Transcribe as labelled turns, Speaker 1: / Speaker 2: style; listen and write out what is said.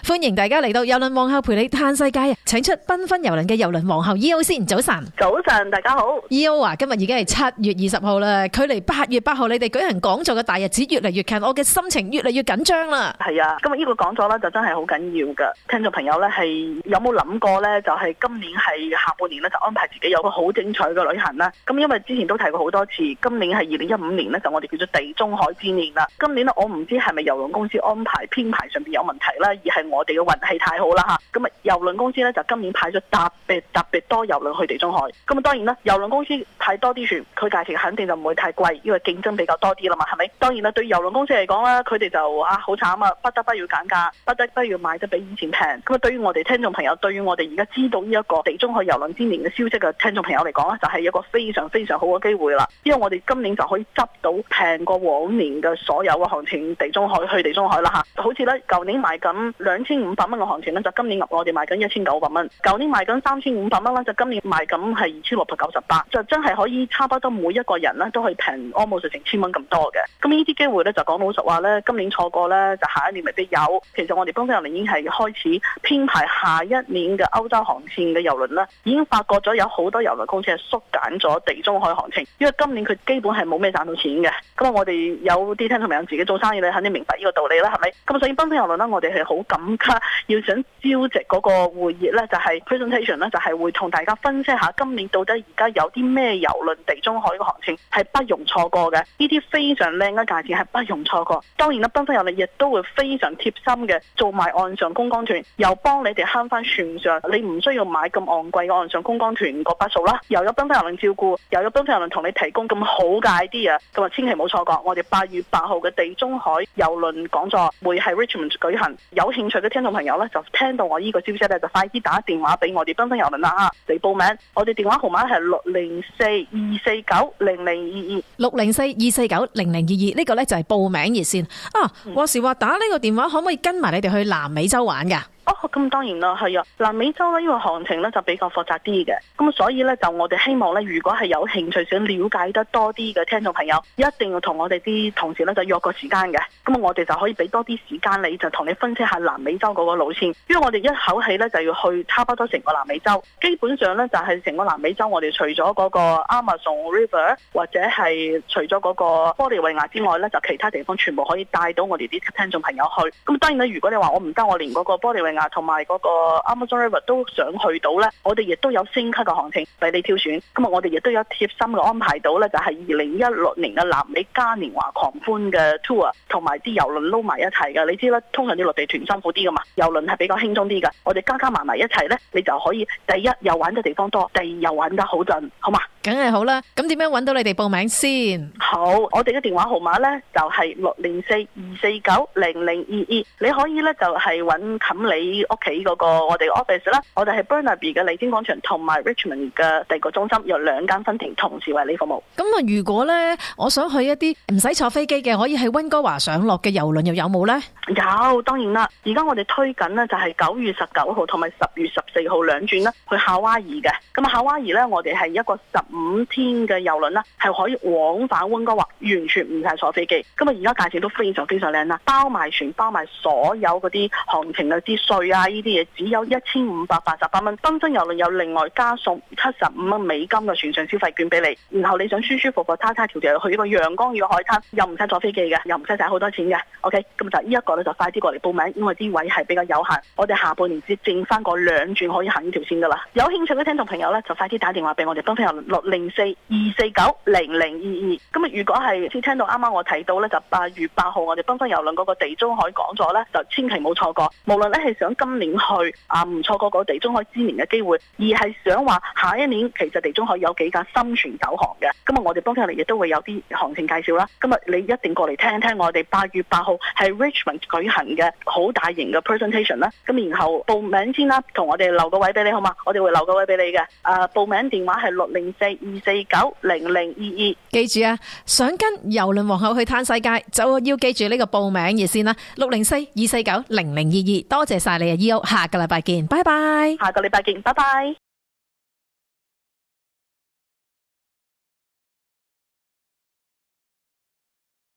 Speaker 1: 歡迎大家嚟到郵輪皇后陪你嘆世界啊！請出繽紛郵輪嘅郵輪皇后 E.O 先，早晨。
Speaker 2: 早晨，大家好。
Speaker 1: E.O 啊，今日已經係7月20號啦，距離8月8號你哋舉行講座嘅大日子越嚟越近，我嘅心情越嚟越緊張啦。
Speaker 2: 係啊，今日呢個講座咧就真係好緊要噶。聽眾朋友咧係有冇諗過咧？就係今年係下半年咧就安排自己有個好精彩嘅旅行啦。咁因為之前都提過好多次，今年係2015年咧就我哋叫做地中海之年啦。今年咧我唔知係咪郵輪公司安排編排上邊有問題啦，而係我哋嘅運氣太好啦吓。咁啊郵輪公司咧就今年派咗特別多郵輪去地中海。咁啊當然啦，郵輪公司派多啲船，佢價錢肯定就唔會太貴，因為競爭比較多啲啦嘛，係咪？當然啦，對郵輪公司嚟講啦，佢哋就好慘啊，不得不要減價，不得不要賣得比以前平。咁啊，對於我哋聽眾朋友，對於我哋而家知道呢一個地中海郵輪之年嘅消息嘅聽眾朋友嚟講咧，就係一個非常非常好嘅機會啦。因為我哋今年就可以執到平過往年嘅所有嘅航程，地中海去地中海啦吓。好似咧，舊年賣緊2500蚊嘅航程咧，就今年我哋賣緊1900蚊；舊年賣緊3500蚊啦，就今年賣緊係2698，就真係可以差不多每一個人咧都可以平 almost 成1000蚊咁多嘅。咁呢啲機會咧就講老實話咧，今年錯過咧就下一年未必有。其實我哋東方郵輪已經係開始編排下一年嘅歐洲航線嘅郵輪啦，已經發覺咗有好多郵輪公司係縮減咗地中海航程，因為今年佢基本係冇咩賺到錢嘅。咁啊，我哋有啲聽眾朋友自己做生意，你肯定明白呢個道理啦，係咪？咁所以東方郵輪咧，我哋係好感激，要想召集嗰個會議咧，就係 presentation 咧，就係會同大家分析下今年到底而家有啲咩郵輪地中海嘅航程係不容錯過嘅，呢啲非常靚嘅價錢係不容錯過。當然啦，東方郵輪亦都會非常貼心嘅做埋岸上觀光團，又幫你哋慳翻船上，你唔需要買咁昂貴嘅岸上觀光團嗰筆數啦，又有東方郵輪照顧，又有東方郵輪同你提供咁好嘅 idea，咁啊千祈唔好錯過。我哋8月8號嘅地中海郵輪講座會喺 Richmond 舉行，有興趣嘅聽眾朋友咧就聽到我呢個消息咧，就快啲打電話俾我哋東方郵輪啦嚟報名。我哋電話號碼係604-249-0022
Speaker 1: 604-249-0022，呢個咧就係報名熱線啊。話時話打呢個電話可唔可以跟埋你哋去南美洲玩噶？
Speaker 2: 咁當然啦，係啊，南美洲呢個航程咧就比較複雜啲嘅，咁所以咧就我哋希望咧，如果係有興趣想了解得多啲嘅聽眾朋友，一定要同我哋啲同事咧就約個時間嘅，咁我哋就可以俾多啲時間你，就同你分析下南美洲嗰個路線，因為我哋一口氣咧就要去差不多成個南美洲，基本上咧就係成個南美洲，我哋除咗嗰個 Amazon River 或者係除咗嗰個玻利維亞之外咧，就其他地方全部可以帶到我哋啲聽眾朋友去。咁當然咧，如果你話我唔得，我連嗰個玻利維亞同埋嗰個 Amazon River 都想去到呢，我哋亦都有升級嘅航程俾你挑選。咁啊，我哋亦都有貼心嘅安排到呢，就係2016年嘅南美嘉年華狂歡嘅 tour， 同埋啲郵輪撈埋一齊嘅。你知啦，通常啲落地團辛苦啲噶嘛，郵輪係比較輕鬆啲噶。我哋加埋一齊呢，你就可以第一又玩嘅地方多，第二又玩得好盡，好嘛？
Speaker 1: 梗係好啦。咁點樣揾到你哋報名先？
Speaker 2: 好，我哋嘅電話號碼呢，就係604-249-0022，你可以呢，就係揾冚你屋企嗰個我哋 office 啦，我哋係 Burnaby 嘅麗晶廣場同埋 Richmond 嘅第二個中心，有2間分店同時為你服務。
Speaker 1: 咁啊，如果呢，我想去一啲唔使坐飛機嘅，可以喺溫哥華上落嘅郵輪又有冇呢？
Speaker 2: 有，當然啦。而家我哋推緊呢，就係9月19號同埋10月14號兩轉啦，去夏威夷嘅。咁啊，夏威夷呢，我哋係一個15天嘅郵輪啦，係可以往返溫哥華，完全唔使坐飛機。咁啊，而家價錢都非常非常靚啦，包埋船，包埋所有嗰啲航程嘅啲稅啊，呢啲嘢只有1588蚊。東方郵輪有另外加送75蚊美金嘅船上消費券俾你，然後你想舒舒服服、他條條去一個陽光與海灘，又唔使坐飛機嘅，又唔使使好多錢嘅。OK， 咁就呢一個咧就快啲過嚟報名，因為啲位係比較有限，我哋下半年只剩翻個2轉可以行呢條線噶啦。有興趣嘅聽眾朋友咧，就快啲打電話俾我哋東方郵輪604-249-0022。咁啊，如果係先聽到啱啱我提到咧，就8月8號我哋東方郵輪嗰個地中海講座咧，就千祈唔好錯過。無論咧係想今年去唔錯過個地中海之年嘅機會，而係想話下一年其實地中海有幾架新船走航嘅，咁啊我哋東方郵輪亦都會有啲航程介紹啦。今日你一定過嚟聽聽我哋8月8號係 Richmond 舉行嘅好大型嘅 presentation 啦。咁然後報名先啦，同我哋留個位俾你好嘛？我哋會留個位俾你嘅。報名電話係604-249-0022。
Speaker 1: 記住啊，想跟郵輪皇后去嘆世界，就要記住呢個報名熱線啦，604-249-0022。多謝晒你啊，E.O， 下個禮拜見，拜拜。
Speaker 2: 下個禮拜見，拜拜。